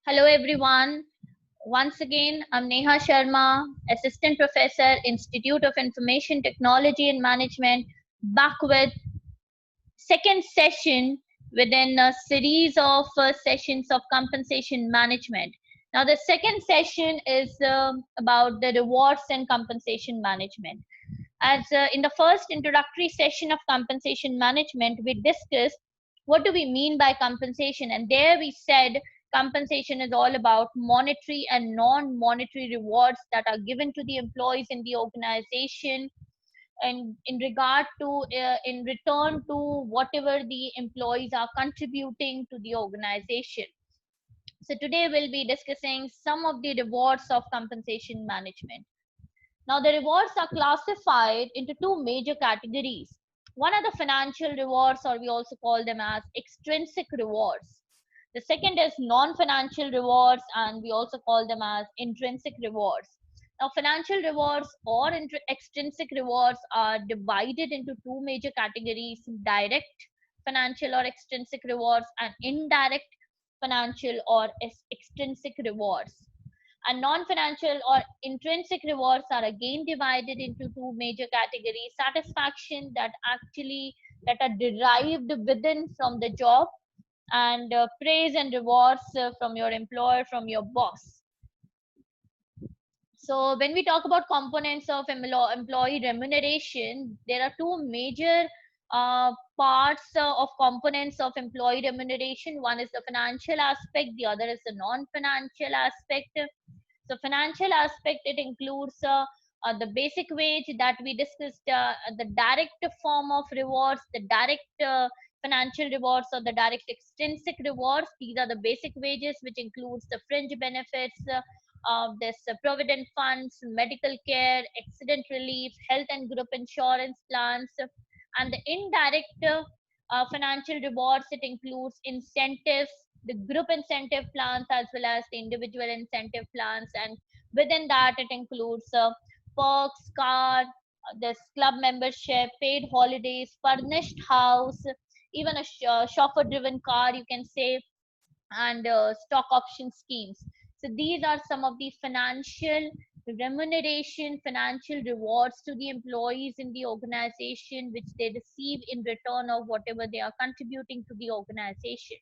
Hello everyone. Once again, I'm Neha Sharma, Assistant Professor, Institute of Information Technology and Management, back with second session within a series of sessions of compensation management. Now, the second session is about the rewards and compensation management. As in the first introductory session of compensation management, we discussed what do we mean by compensation, and there we said compensation is all about monetary and non-monetary rewards that are given to the employees in the organization and in regard to in return to whatever the employees are contributing to the organization. So today we'll be discussing some of the rewards of compensation management. Now, the rewards are classified into two major categories. One are the financial rewards, or we also call them as extrinsic rewards. The second is non financial rewards, and we also call them as intrinsic rewards. Now, financial rewards or extrinsic rewards are divided into two major categories: direct financial or extrinsic rewards, and indirect financial or extrinsic rewards. And non-financial or intrinsic rewards are again divided into two major categories: satisfaction that are derived within from the job, and praise and rewards from your employer, from your boss. So when we talk about components of employee remuneration, there are two major parts of components of employee remuneration. One is the financial aspect, the other is the non-financial aspect. So financial aspect, it includes the basic wage that we discussed, the direct form of rewards, the direct financial rewards or the direct extrinsic rewards. These are the basic wages, which includes the fringe benefits, this provident funds, medical care, accident relief, health and group insurance plans, and the indirect financial rewards. It includes incentives, the group incentive plans as well as the individual incentive plans, and within that it includes perks, car, this club membership, paid holidays, furnished house, even a chauffeur driven car, you can say, and stock option schemes. So these are some of the financial remuneration, financial rewards to the employees in the organization, which they receive in return of whatever they are contributing to the organization.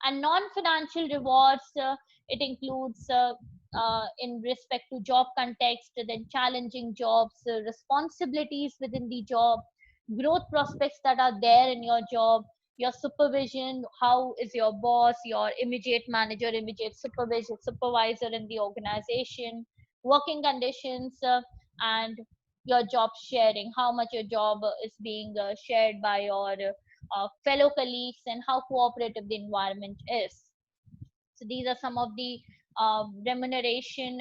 And non-financial rewards, it includes in respect to job context, then challenging jobs, responsibilities within the job, growth prospects that are there in your job, your supervision, how is your boss, your immediate manager, immediate supervisor in the organization, working conditions, and your job sharing, how much your job is being shared by your fellow colleagues, and how cooperative the environment is. So these are some of the remuneration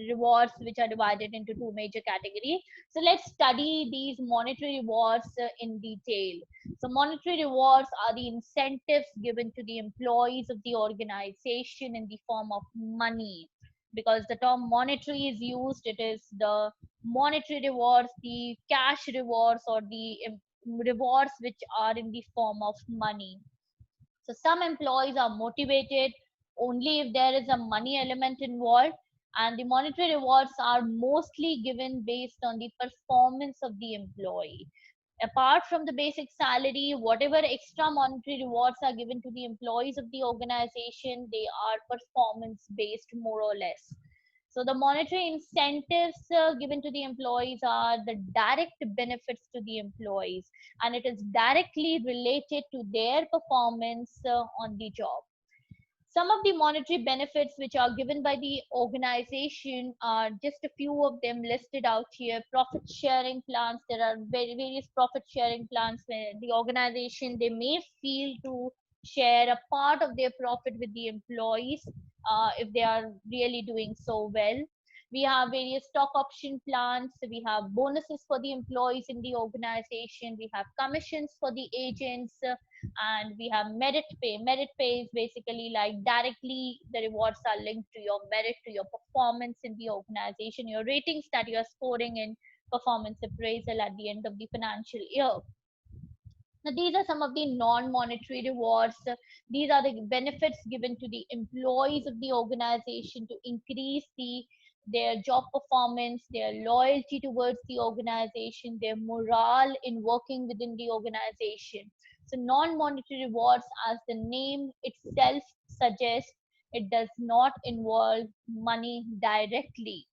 rewards, which are divided into two major categories. So let's study these monetary rewards in detail. So monetary rewards are the incentives given to the employees of the organization in the form of money. Because the term monetary is used, it is the monetary rewards, the cash rewards, or the rewards which are in the form of money. So some employees are motivated only if there is a money element involved, and the monetary rewards are mostly given based on the performance of the employee. Apart from the basic salary, whatever extra monetary rewards are given to the employees of the organization, they are performance based more or less. So the monetary incentives given to the employees are the direct benefits to the employees, and it is directly related to their performance on the job. Some of the monetary benefits which are given by the organization are just a few of them listed out here. Profit sharing plans, there are various profit sharing plans where the organization, they may feel to share a part of their profit with the employees if they are really doing so well. We have various stock option plans, we have bonuses for the employees in the organization, we have commissions for the agents, and we have merit pay. Merit pay is basically like directly the rewards are linked to your merit, to your performance in the organization, your ratings that you are scoring in performance appraisal at the end of the financial year. Now, these are some of the non-monetary rewards. These are the benefits given to the employees of the organization to increase their job performance, their loyalty towards the organization, their morale in working within the organization. So, non-monetary rewards, as the name itself suggests, it does not involve money directly.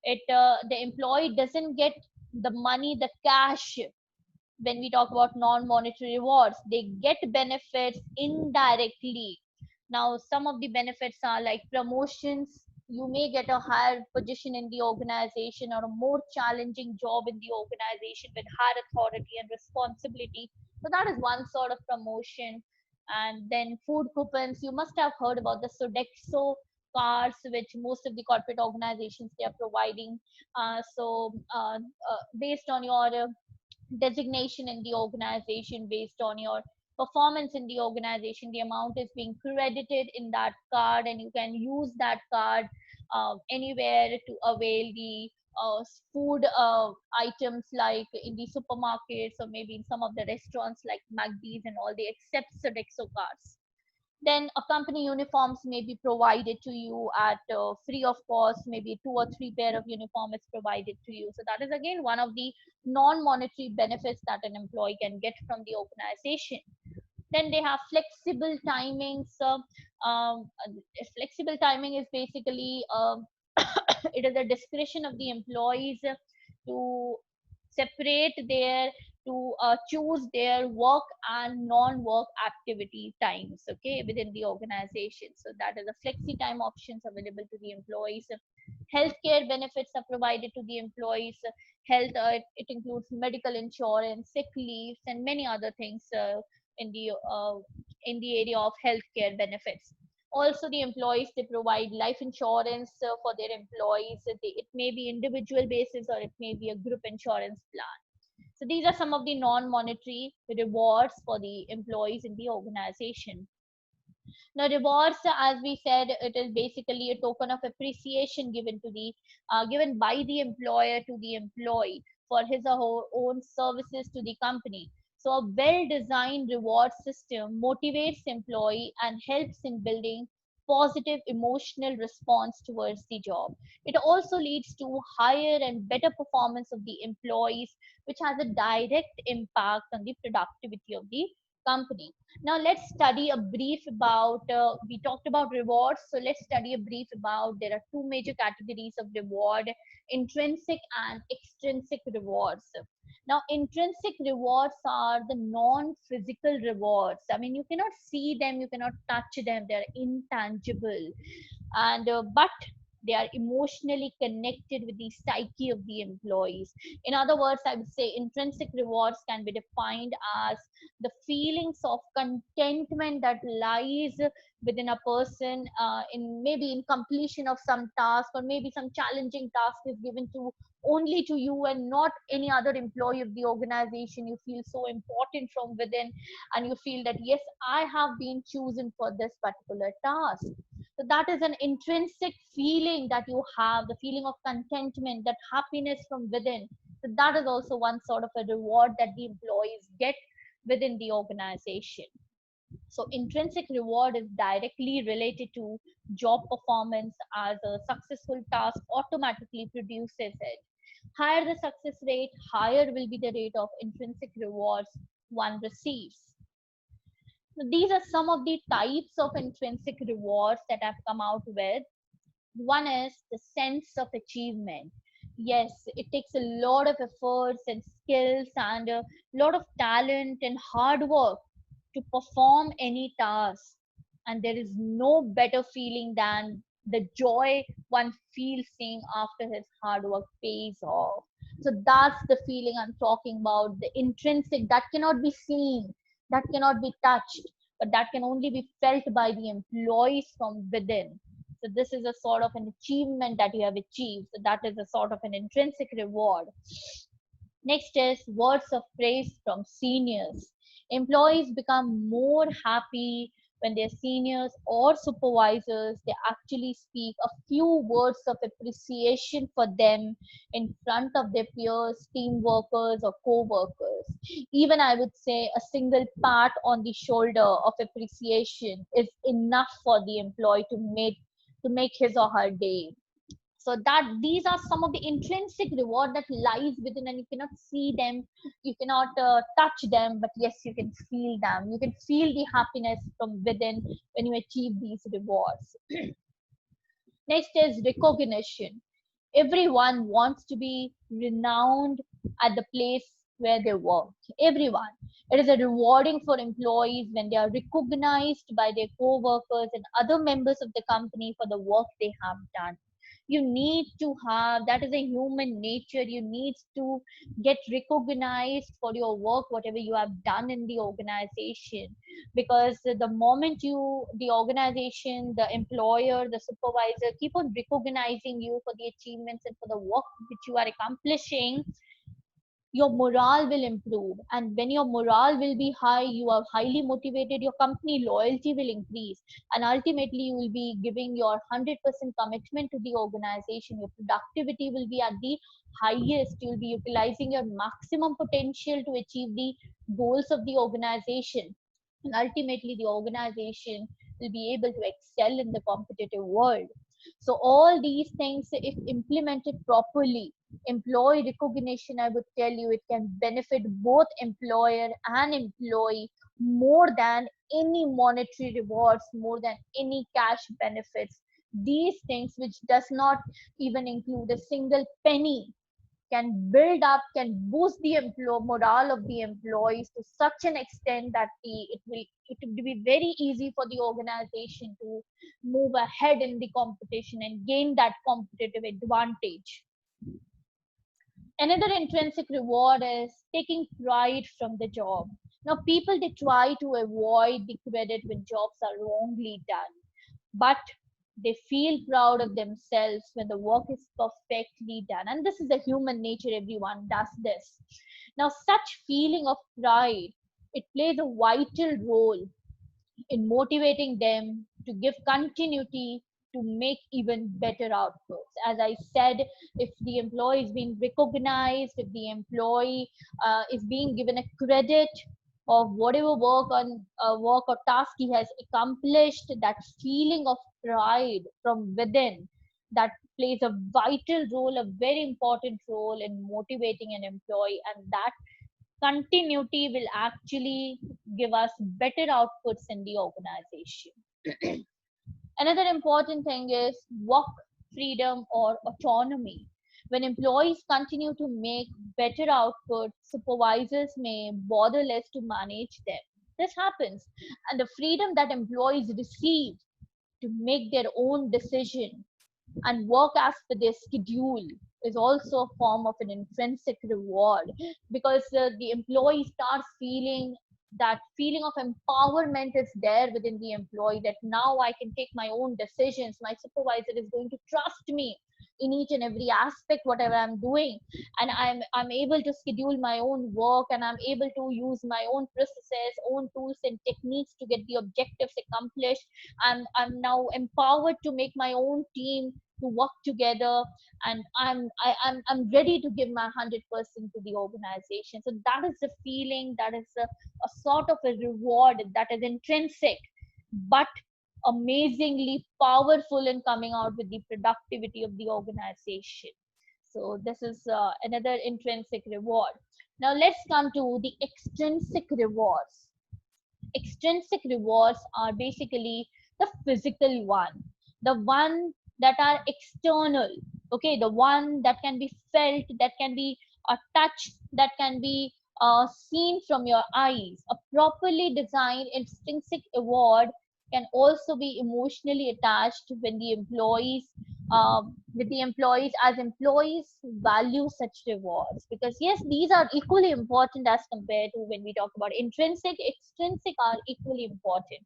The employee doesn't get the money, the cash. When we talk about non-monetary rewards, they get benefits indirectly. Now, some of the benefits are like promotions. You may get a higher position in the organization or a more challenging job in the organization with higher authority and responsibility. So that is one sort of promotion. And then food coupons. You must have heard about the Sodexo cards, which most of the corporate organizations they are providing. Based on your designation in the organization, based on your performance in the organization, the amount is being credited in that card, and you can use that card anywhere to avail the food items, like in the supermarkets or maybe in some of the restaurants like McD's and all. They accept Sodexo cards. Then a company uniforms may be provided to you at free of cost. Maybe two or three pair of uniform is provided to you. So that is again one of the non-monetary benefits that an employee can get from the organization. Then they have flexible timings. Flexible timing is basically it is a discretion of the employees to separate their to choose their work and non-work activity times, okay, within the organization. So that is a flexi time options available to the employees. Healthcare benefits are provided to the employees. It includes medical insurance, sick leaves, and many other things in the uh, in the area of healthcare benefits. Also, the employees they provide life insurance for their employees. It may be individual basis or it may be a group insurance plan. So these are some of the non-monetary rewards for the employees in the organization. Now, rewards, as we said, it is basically a token of appreciation given by the employer to the employee for his or her own services to the company. So, a well-designed reward system motivates employee and helps in building positive emotional response towards the job. It also leads to higher and better performance of the employees, which has a direct impact on the productivity of the company. Now let's study a brief about, we talked about rewards. So let's study a brief about, there are two major categories of reward, intrinsic and extrinsic rewards. Now, intrinsic rewards are the non-physical rewards. I mean, you cannot see them, you cannot touch them, they're intangible. But they are emotionally connected with the psyche of the employees. In other words, I would say intrinsic rewards can be defined as the feelings of contentment that lies within a person in maybe in completion of some task, or maybe some challenging task is given to only to you and not any other employee of the organization. You feel so important from within, and you feel that yes, I have been chosen for this particular task. So that is an intrinsic feeling that you have, the feeling of contentment, that happiness from within. So that is also one sort of a reward that the employees get within the organization. So intrinsic reward is directly related to job performance, as a successful task automatically produces it. Higher the success rate, higher will be the rate of intrinsic rewards one receives. These are some of the types of intrinsic rewards that I've come out with. One is the sense of achievement. Yes, it takes a lot of efforts and skills and a lot of talent and hard work to perform any task. And there is no better feeling than the joy one feels seeing after his hard work pays off. So that's the feeling I'm talking about, the intrinsic, that cannot be seen, that cannot be touched, but that can only be felt by the employees from within. So this is a sort of an achievement that you have achieved. So that is a sort of an intrinsic reward. Next is words of praise from seniors. Employees become more happy when their seniors or supervisors, they actually speak a few words of appreciation for them in front of their peers, team workers, or co-workers. Even I would say a single pat on the shoulder of appreciation is enough for the employee to make his or her day. So that these are some of the intrinsic reward that lies within, and you cannot see them, you cannot touch them, but yes, you can feel them. You can feel the happiness from within when you achieve these rewards. Next is recognition. Everyone wants to be renowned at the place where they work. Everyone. It is a rewarding for employees when they are recognized by their co-workers and other members of the company for the work they have done. You need to have, that is a human nature, you need to get recognized for your work, whatever you have done in the organization. Because the moment you, the organization, the employer, the supervisor keep on recognizing you for the achievements and for the work which you are accomplishing, your morale will improve. And when your morale will be high, you are highly motivated, your company loyalty will increase, and ultimately you will be giving your 100% commitment to the organization. Your productivity will be at the highest, you'll be utilizing your maximum potential to achieve the goals of the organization, and ultimately the organization will be able to excel in the competitive world. So all these things, if implemented properly, employee recognition, I would tell you, it can benefit both employer and employee more than any monetary rewards, more than any cash benefits. These things, which does not even include a single penny, can build up, can boost the morale of the employees to such an extent that it will be very easy for the organization to move ahead in the competition and gain that competitive advantage. Another intrinsic reward is taking pride from the job. Now, people, they try to avoid the credit when jobs are wrongly done, but they feel proud of themselves when the work is perfectly done. And this is a human nature, everyone does this. Now, such feeling of pride, it plays a vital role in motivating them to give continuity to make even better outputs. As I said, if the employee is being recognized, if the employee is being given a credit of whatever work or task he has accomplished, that feeling of pride from within, that plays a vital role, a very important role in motivating an employee, and that continuity will actually give us better outputs in the organization. Another important thing is work freedom or autonomy. When employees continue to make better output, supervisors may bother less to manage them. This happens, and the freedom that employees receive to make their own decision and work as per their schedule is also a form of an intrinsic reward, because the employee starts feeling, that feeling of empowerment is there within the employee, that now I can take my own decisions, my supervisor is going to trust me in each and every aspect whatever I'm doing, and I'm able to schedule my own work, and I'm able to use my own processes, own tools and techniques to get the objectives accomplished. I'm now empowered to make my own team to work together, and I'm ready to give my 100% to the organization. So that is the feeling, that is a sort of a reward that is intrinsic, but amazingly powerful in coming out with the productivity of the organization. So this is another intrinsic reward. Now let's come to the extrinsic rewards. Extrinsic rewards are basically the physical one that are external, okay, the one that can be felt, that can be touched, that can be seen from your eyes. A properly designed extrinsic award can also be emotionally attached when the employees with the employees, as employees value such rewards, because yes, these are equally important as compared to when we talk about intrinsic. Extrinsic are equally important,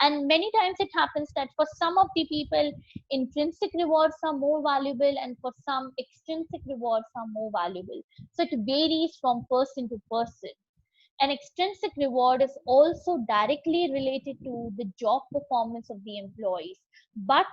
and many times it happens that for some of the people, intrinsic rewards are more valuable, and for some, extrinsic rewards are more valuable. So it varies from person to person. An extrinsic reward is also directly related to the job performance of the employees, but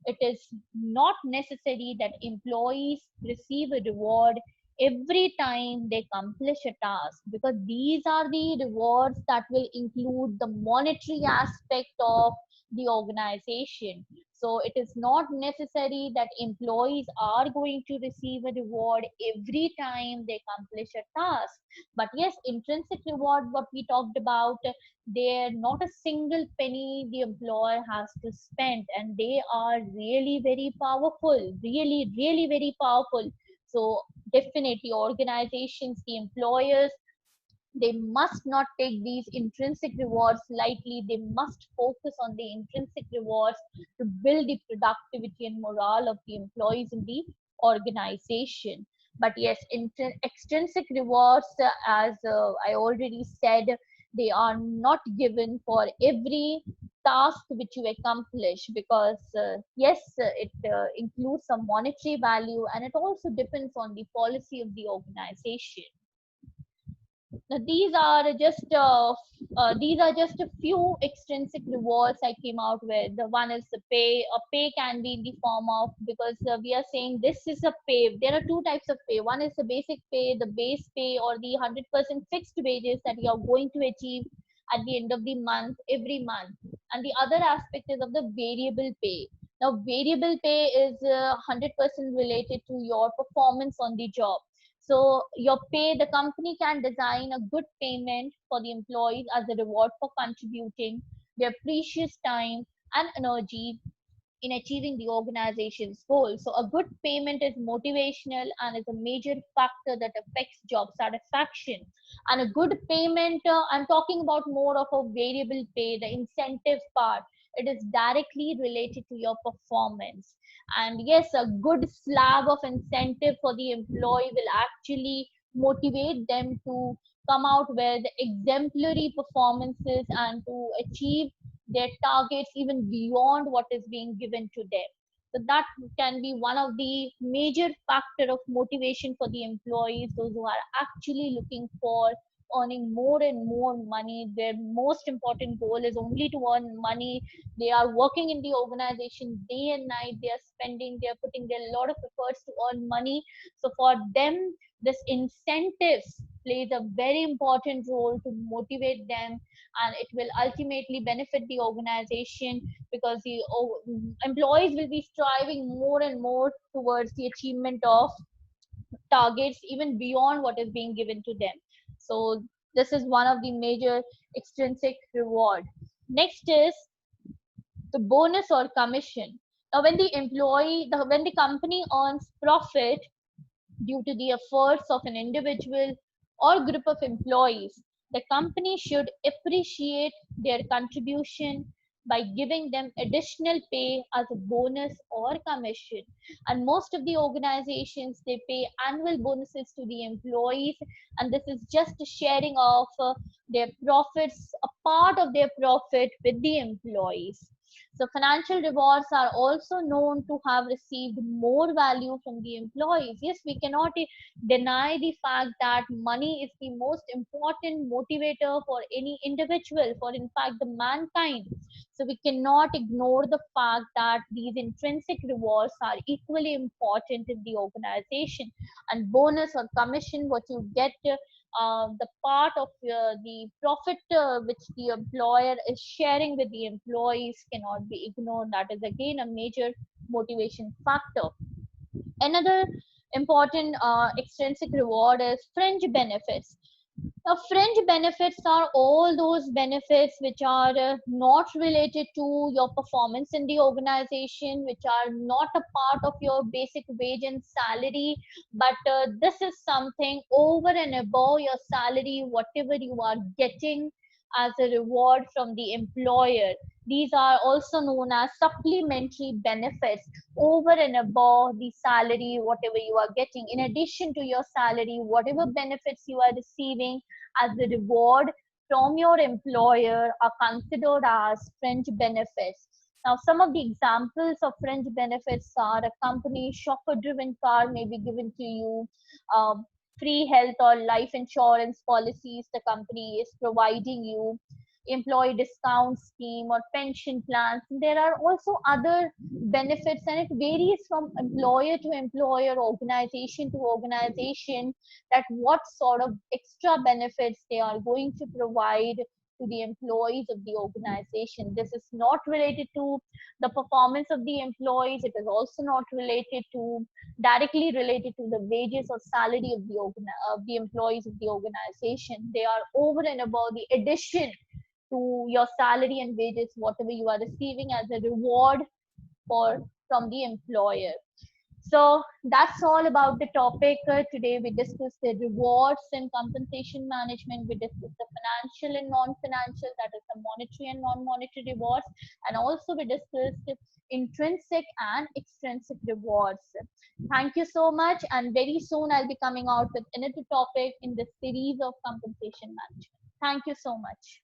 it is not necessary that employees receive a reward every time they accomplish a task, because these are the rewards that will include the monetary aspect of the organization. So it is not necessary that employees are going to receive a reward every time they accomplish a task. But yes, intrinsic reward, what we talked about, there not a single penny the employer has to spend, and they are really very powerful, really very powerful. So definitely organizations, the employers, they must not take these intrinsic rewards lightly. They must focus on the intrinsic rewards to build the productivity and morale of the employees in the organization. But yes, extrinsic rewards, as I already said, they are not given for every task which you accomplish, because yes, it includes some monetary value, and it also depends on the policy of the organization. Now, these are just a few extrinsic rewards I came out with. The one is the pay. A pay can be in the form of, because we are saying this is a pay. There are two types of pay. One is the basic pay, the base pay, or the 100% fixed wages that you are going to achieve at the end of the month, every month. And the other aspect is of the variable pay. Now, variable pay is 100% related to your performance on the job. So your pay, the company can design a good payment for the employees as a reward for contributing their precious time and energy in achieving the organization's goals. So a good payment is motivational and is a major factor that affects job satisfaction. And a good payment, I'm talking about more of a variable pay, the incentive part. It is directly related to your performance. And yes, a good slab of incentive for the employee will actually motivate them to come out with exemplary performances and to achieve their targets even beyond what is being given to them. So that can be one of the major factor of motivation for the employees, those who are actually looking for earning more and more money. Their most important goal is only to earn money. They are working in the organization day and night. They are putting a lot of efforts to earn money. So for them, this incentives plays a very important role to motivate them, and it will ultimately benefit the organization, because the employees will be striving more and more towards the achievement of targets even beyond what is being given to them. So this is one of the major extrinsic reward. Next is the bonus or commission. Now when the company earns profit due to the efforts of an individual or group of employees, the company should appreciate their contribution by giving them additional pay as a bonus or commission. And most of the organizations, they pay annual bonuses to the employees, and this is just a sharing of their profits, a part of their profit with the employees. So financial rewards are also known to have received more value from the employees. Yes, we cannot deny the fact that money is the most important motivator for any individual, for in fact the mankind. So we cannot ignore the fact that these intrinsic rewards are equally important in the organization. And bonus or commission, what you get, the part of the profit which the employer is sharing with the employees cannot be ignored. That is again a major motivation factor. Another important extrinsic reward is fringe benefits. Now, fringe benefits are all those benefits which are not related to your performance in the organization, which are not a part of your basic wage and salary, but this is something over and above your salary, whatever you are getting as a reward from the employer. These are also known as supplementary benefits over and above the salary, whatever you are getting. In addition to your salary, whatever benefits you are receiving as a reward from your employer are considered as fringe benefits. Now, some of the examples of fringe benefits are: a company chauffeur driven car may be given to you, free health or life insurance policies the company is providing you, employee discount scheme or pension plans. There are also other benefits, and it varies from employer to employer, organization to organization, that what sort of extra benefits they are going to provide to the employees of the organization. This is not related to the performance of the employees. It is also not related to directly related to the wages or salary of the employees of the organization. They are over and above the addition to your salary and wages, whatever you are receiving as a reward for from the employer. So that's all about the topic. Today we discussed the rewards and compensation management. We discussed the financial and non-financial, that is the monetary and non-monetary rewards. And also we discussed intrinsic and extrinsic rewards. Thank you so much. And very soon I'll be coming out with another topic in this series of compensation management. Thank you so much.